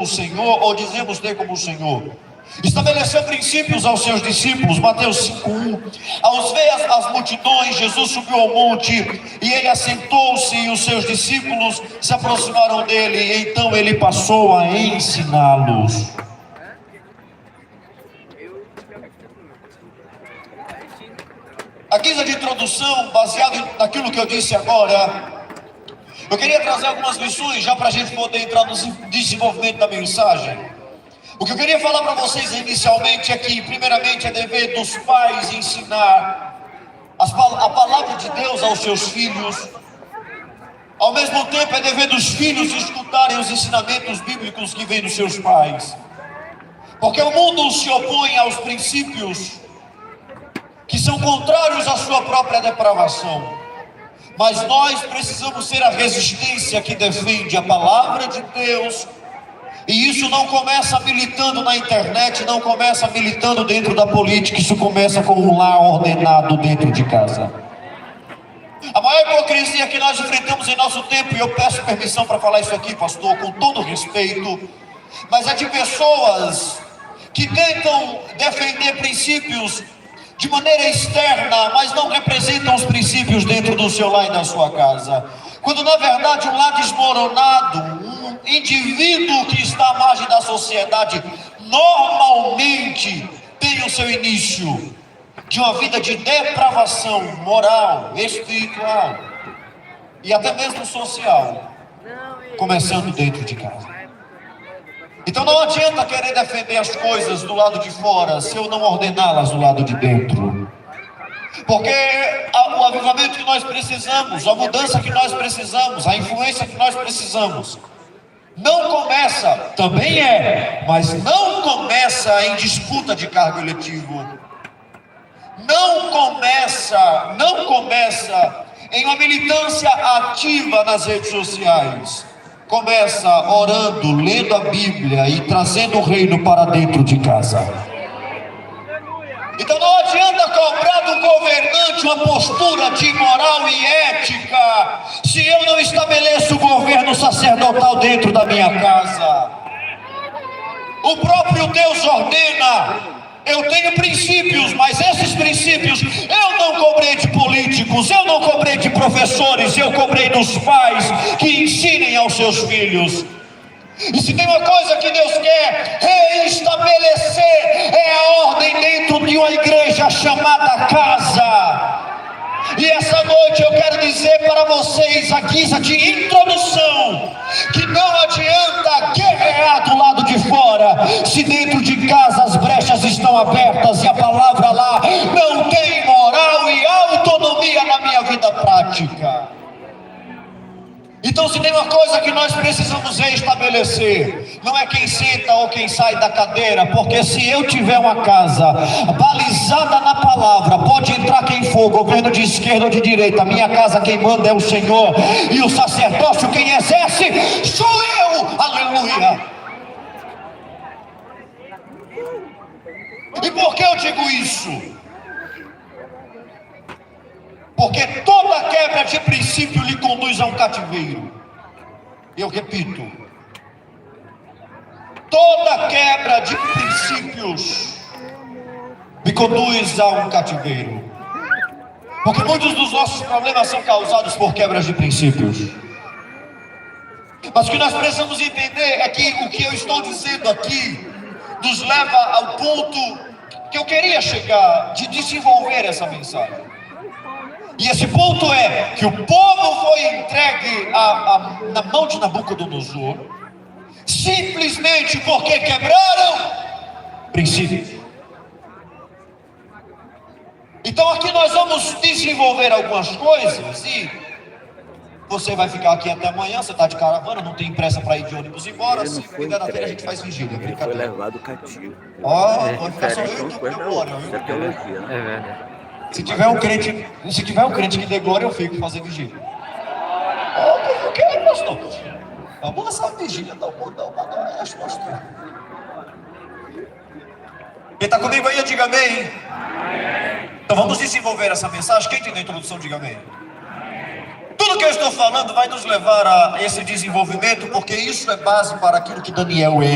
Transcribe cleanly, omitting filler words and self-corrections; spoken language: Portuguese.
o Senhor, ou dizemos ter como o Senhor. Estabeleceu princípios aos seus discípulos, Mateus 5:1. Ao ver as multidões, Jesus subiu ao monte e ele assentou-se, e os seus discípulos se aproximaram dele, e então ele passou a ensiná-los. A guisa de introdução, baseado naquilo que eu disse agora, eu queria trazer algumas lições já para a gente poder entrar no desenvolvimento da mensagem. O que eu queria falar para vocês inicialmente é que, primeiramente, é dever dos pais ensinar a palavra de Deus aos seus filhos. Ao mesmo tempo, é dever dos filhos escutarem os ensinamentos bíblicos que vêm dos seus pais. Porque o mundo se opõe aos princípios que são contrários à sua própria depravação. Mas nós precisamos ser a resistência que defende a palavra de Deus. E isso não começa militando na internet, não começa militando dentro da política. Isso começa com um lar ordenado dentro de casa. A maior hipocrisia que nós enfrentamos em nosso tempo, e eu peço permissão para falar isso aqui, pastor, com todo respeito, mas é de pessoas que tentam defender princípios de maneira externa, mas não representam os princípios dentro do seu lar e da sua casa. Quando na verdade um lar desmoronado, um indivíduo que está à margem da sociedade, normalmente tem o seu início de uma vida de depravação moral, espiritual e até mesmo social, começando dentro de casa. Então não adianta querer defender as coisas do lado de fora se eu não ordená-las do lado de dentro. Porque o avivamento que nós precisamos, a mudança que nós precisamos, a influência que nós precisamos, não começa, também mas não começa em disputa de cargo eletivo. Não começa em uma militância ativa nas redes sociais. Começa orando, lendo a Bíblia e trazendo o reino para dentro de casa. Então não adianta cobrar do governante uma postura de moral e ética, se eu não estabeleço o governo sacerdotal dentro da minha casa. O próprio Deus ordena. Eu tenho princípios, mas esses princípios eu não cobrei de políticos, eu não cobrei de professores, eu cobrei dos pais que ensinem aos seus filhos. E se tem uma coisa que Deus quer reestabelecer, é a ordem dentro de uma igreja chamada casa. E essa noite eu quero dizer para vocês, a guisa de introdução, que não adianta guerrear do lado de fora, se dentro de casa as brechas estão abertas e a palavra lá não tem moral e autonomia na minha vida prática. Então se tem uma coisa que nós precisamos restabelecer, não é quem senta ou quem sai da cadeira, porque se eu tiver uma casa balizada na palavra, pode entrar quem for, governo de esquerda ou de direita, minha casa quem manda é o Senhor, e o sacerdócio quem exerce sou eu, aleluia. E por que eu digo isso? Porque toda quebra de princípio lhe conduz a um cativeiro. Eu repito, toda quebra de princípios me conduz a um cativeiro. Porque muitos dos nossos problemas são causados por quebras de princípios. Mas o que nós precisamos entender é que o que eu estou dizendo aqui nos leva ao ponto que eu queria chegar, de desenvolver essa mensagem. E esse ponto é que o povo foi entregue na mão de Nabucodonosor, simplesmente porque quebraram princípios. Então aqui nós vamos desenvolver algumas coisas e você vai ficar aqui até amanhã, você está de caravana, não tem pressa para ir de ônibus embora, se cuidar da telha a gente faz vigília, brincadeira. Foi levado cativo. Vai ficar só eu e tu com glória, viu? É teologia, né? É verdade. Se tiver um crente que dê glória, eu fico fazer vigília. Por que, pastor? Vamos essa vigília do mundão para nós, pastor. Quem está comigo aí, diga amém. Então vamos desenvolver essa mensagem. Quem tem na introdução, diga amém. Tudo que eu estou falando vai nos levar a esse desenvolvimento, porque isso é base para aquilo que Daniel é.